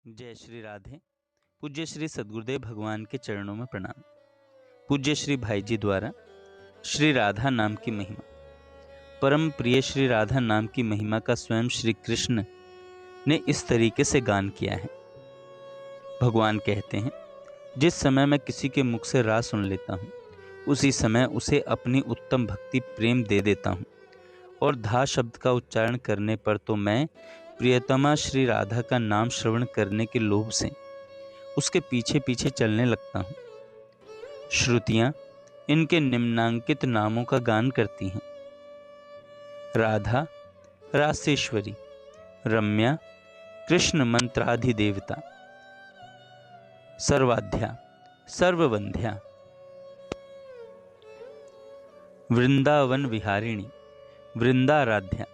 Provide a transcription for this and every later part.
जय श्री राधे। पूज्य श्री सद्गुरुदेव भगवान के चरणों में प्रणाम। पूज्य श्री भाई जी द्वारा श्री राधा नाम की महिमा, परम प्रिय श्री राधा नाम की महिमा का स्वयं श्री कृष्ण ने इस तरीके से गान किया है। भगवान कहते हैं, जिस समय मैं किसी के मुख से रास सुन लेता हूँ, उसी समय उसे अपनी उत्तम भक्ति प्रेम दे देता हूँ, और धा शब्द का उच्चारण करने पर तो मैं प्रियतमा श्री राधा का नाम श्रवण करने के लोभ से उसके पीछे पीछे चलने लगता हूँ। श्रुतियाँ इनके निम्नांकित नामों का गान करती हैं। राधा रासेश्वरी, रम्या कृष्ण मंत्राधिदेवता, सर्वाध्या सर्ववंध्या, वृंदावन विहारिणी वृंदाराध्या,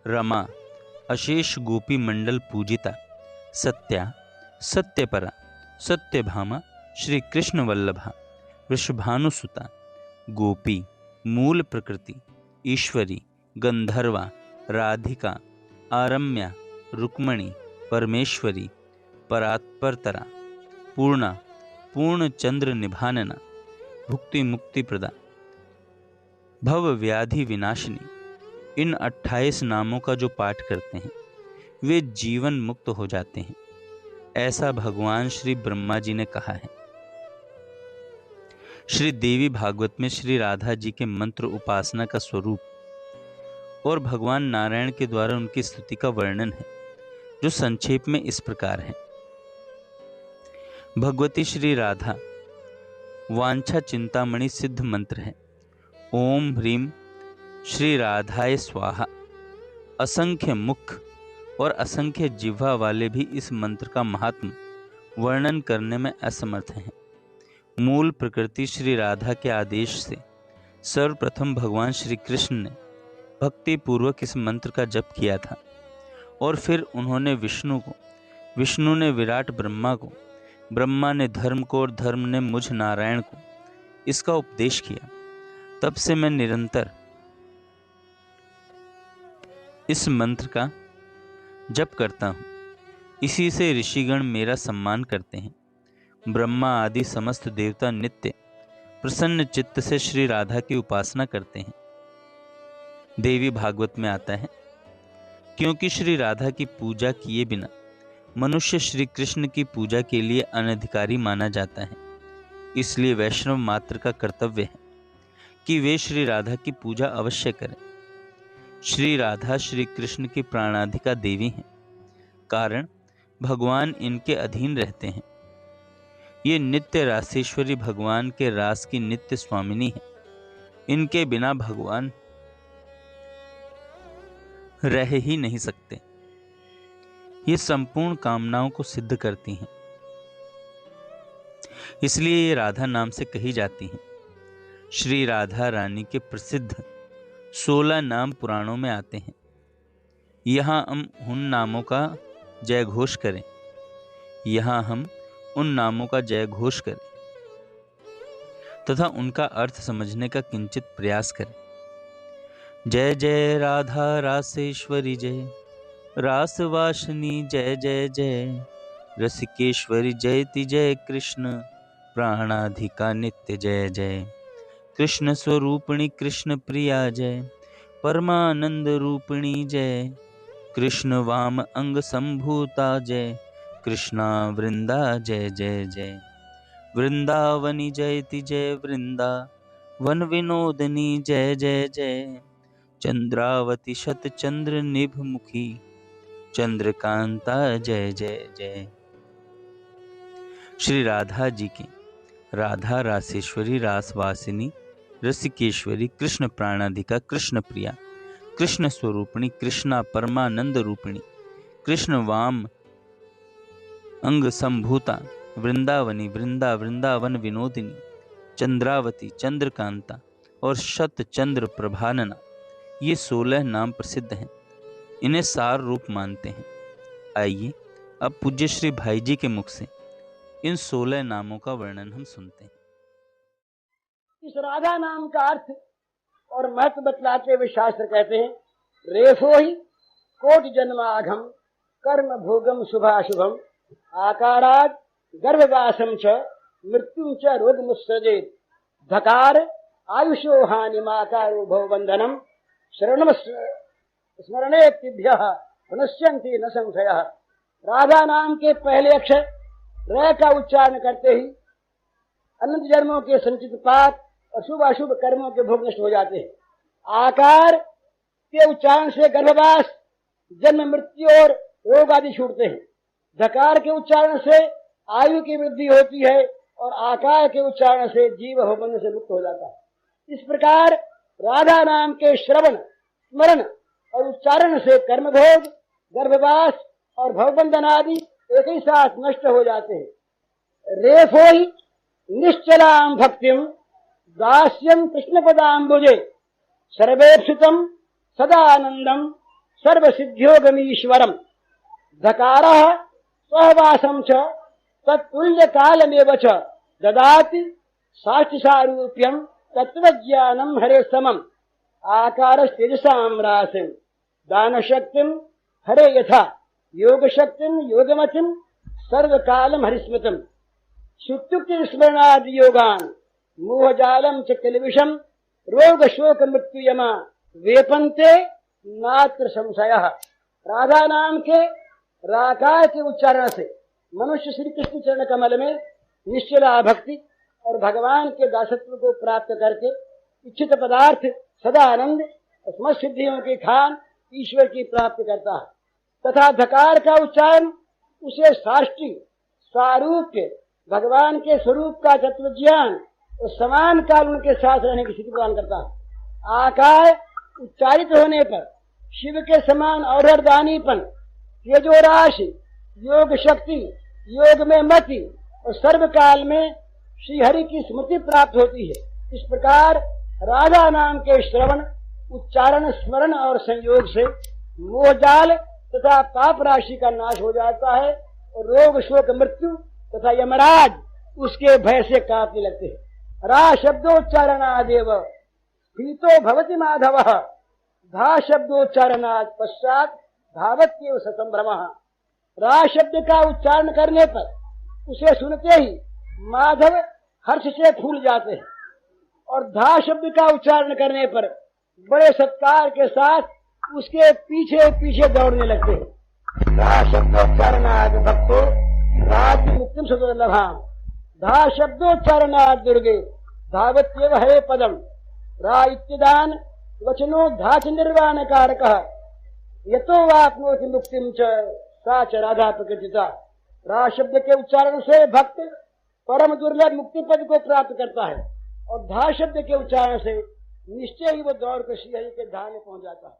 रमा अशेष गोपी मंडल पूजिता, सत्या सत्यपरा सत्यभामा श्री कृष्ण वल्लभा, वृषभानुसुता, गोपी मूल प्रकृति ईश्वरी, गंधर्वा राधिका, आरम्या रुक्मणी परमेश्वरी, परात्परतरा पूर्णा पूर्ण चंद्र निभानना, भुक्ति मुक्ति प्रदा, भव व्याधि विनाशिनी। इन 28 नामों का जो पाठ करते हैं वे जीवन मुक्त हो जाते हैं, ऐसा भगवान श्री ब्रह्मा जी ने कहा है। श्री देवी भागवत में श्री राधा जी के मंत्र उपासना का स्वरूप और भगवान नारायण के द्वारा उनकी स्तुति का वर्णन है, जो संक्षेप में इस प्रकार है। भगवती श्री राधा वांछा चिंतामणि सिद्ध मंत्र है। ओम ह्रीम श्री राधाय स्वाहा। असंख्य मुख और असंख्य जिह्वा वाले भी इस मंत्र का महात्म वर्णन करने में असमर्थ हैं। मूल प्रकृति श्री राधा के आदेश से सर्वप्रथम भगवान श्री कृष्ण ने भक्ति पूर्वक इस मंत्र का जप किया था, और फिर उन्होंने विष्णु को, विष्णु ने विराट ब्रह्मा को, ब्रह्मा ने धर्म को और धर्म ने मुझ नारायण को इसका उपदेश किया। तब से मैं निरंतर इस मंत्र का जप करता हूँ। इसी से ऋषिगण मेरा सम्मान करते हैं। ब्रह्मा आदि समस्त देवता नित्य प्रसन्न चित्त से श्री राधा की उपासना करते हैं। देवी भागवत में आता है, क्योंकि श्री राधा की पूजा किए बिना मनुष्य श्री कृष्ण की पूजा के लिए अनधिकारी माना जाता है। इसलिए वैष्णव मात्र का कर्तव्य है कि वे श्री राधा की पूजा अवश्य करें। श्री राधा श्री कृष्ण की प्राणाधिका देवी हैं, कारण भगवान इनके अधीन रहते हैं। ये नित्य रासेश्वरी भगवान के रास की नित्य स्वामिनी है। इनके बिना भगवान रह ही नहीं सकते। ये संपूर्ण कामनाओं को सिद्ध करती हैं, इसलिए ये राधा नाम से कही जाती हैं। श्री राधा रानी के प्रसिद्ध 16 नाम पुराणों में आते हैं। यहाँ हम उन नामों का जय घोष करें, यहाँ हम उन नामों का जय घोष करें तथा उनका अर्थ समझने का किंचित प्रयास करें। जय जय राधा रासेश्वरी जय, रासवासिनी जय जय जय, रसिकेश्वरी जयति जय कृष्ण, प्राणाधिका नित्य जय जय, कृष्ण स्वरूपिणी कृष्ण प्रिया जय, परमानंद रूपिणी जय, कृष्ण वाम अंग संभूता जय, कृष्णा वृंदा जय जय जय, वृंदावनी जयति जय वृंदा, वन विनोदनी जय जय जय, चंद्रावती शत चंद्र निभ मुखी, चंद्रकांता जय जय जय। श्री राधा जी की राधा रासेश्वरी, रासवासिनी, रसिकेश्वरी, कृष्ण प्राणाधिका, कृष्ण प्रिया, कृष्ण स्वरूपिणी, कृष्णा परमानंद रूपिणी, कृष्ण वाम अंग संभूता, वृंदावनी वृंदा, वृंदावन विनोदिनी, चंद्रावती चंद्रकांता और शत चंद्र प्रभानना, ये 16 नाम प्रसिद्ध हैं। इन्हें सार रूप मानते हैं। आइए अब पूज्य श्री भाई जी के मुख से इन 16 नामों का वर्णन हम सुनते हैं। इस राधा नाम का अर्थ और महत्व बतलाते हुए शास्त्र कहते हैं, रेफो ही कोटि जन्माघम कर्म भोगम शुभाशुभम आकारात् गर्भवासं च मृत्युं च रोगमुत्सृजेत्। धकार आयुषो हानिमाकारो भवबन्धनम् स्मरणेभ्यः प्रणश्यन्ति न संशयः। राधा नाम के पहले अक्षर र का उच्चारण करते ही अनंत जन्मों के संचित पाप और शुभ अशुभ कर्मों के भोग नष्ट हो जाते हैं। आकार के उच्चारण से गर्भवास, जन्म, मृत्यु और रोग आदि छूटते हैं। धकार के उच्चारण से आयु की वृद्धि होती है और आकार के उच्चारण से जीव होबंध से मुक्त हो जाता है। इस प्रकार राधा नाम के श्रवण, स्मरण और उच्चारण से कर्म भोग, गर्भवास और भवबंधन आदि एक ही साथ नष्ट हो जाते हैं। रेफो ही निश्चलाम भक्तिम दास्यम कृष्ण पदाम्बुजे सर्वेक्षितम सदानंदम सर्व सिद्ध्योगमीश्वरम। धकारः सहवासं च तत्तुल्य कालमेव च ददाति साक्षिसारूप्यं तत्त्वज्ञानं हरे समम्। आकारस्तेजसां राशिं दानशक्तिं हरे यथा योगशक्तिं योगमतिं सर्वकालं हरिस्मृतम्। सुत्युक्ति स्मरणादि योगान् मोहजालं च किलविषं रोग शोक मृत्यु यमा वेपन्ते नात्र संशयः। राधा नाम के राकार के उच्चारण से मनुष्य श्री कृष्ण चरण कमल में निश्चला भक्ति और भगवान के दासत्व को प्राप्त करके इच्छित पदार्थ सदा आनंद और समस्त सिद्धियों की खान ईश्वर की प्राप्ति करता है। तथा धकार का उच्चारण उसे साष्टी स्वारूप्य भगवान के स्वरूप का तत्व ज्ञान और समान काल उनके साथ रहने की स्थिति प्रदान करता है। आकार उच्चारित होने पर शिव के समान और दानीपन, तेजो राशि, योग शक्ति, योग में मति और सर्वकाल में श्रीहरि की स्मृति प्राप्त होती है। इस प्रकार राधा नाम के श्रवण, उच्चारण, स्मरण और संयोग से मोहजाल तथा पाप राशि का नाश हो जाता है और रोग शोक मृत्यु तथा यमराज उसके भय से कांपने लगते हैं। रा शब्दोच्चारणादेव स्फीतो भवति माधवः धा शब्दोच्चारणात् पश्चात धावत्येव ससंभ्रमः। रा शब्द का उच्चारण करने पर उसे सुनते ही माधव हर्ष से फूल जाते हैं और धा शब्द का उच्चारण करने पर बड़े सत्कार के साथ उसके पीछे पीछे दौड़ने लगते हैं। धा शब्दोच्चारणात् भक्तो राज्य मुक्तिम सुदुर्लभाम धा शब्दोच्चारणात् दुर्गे धावत्येव हरे पदम। रा इत्यदान वचनो धाच निर्वाण कारकः यतो वाप्नोति मुक्तिम च सा च राधा प्रकृतिता। रा शब्द के उच्चारण से भक्त परम दुर्लभ मुक्ति पद को प्राप्त करता है और धा शब्द के उच्चारण से निश्चय ही वो दौड़ कर श्रीहरि के धाम में पहुंच जाता है।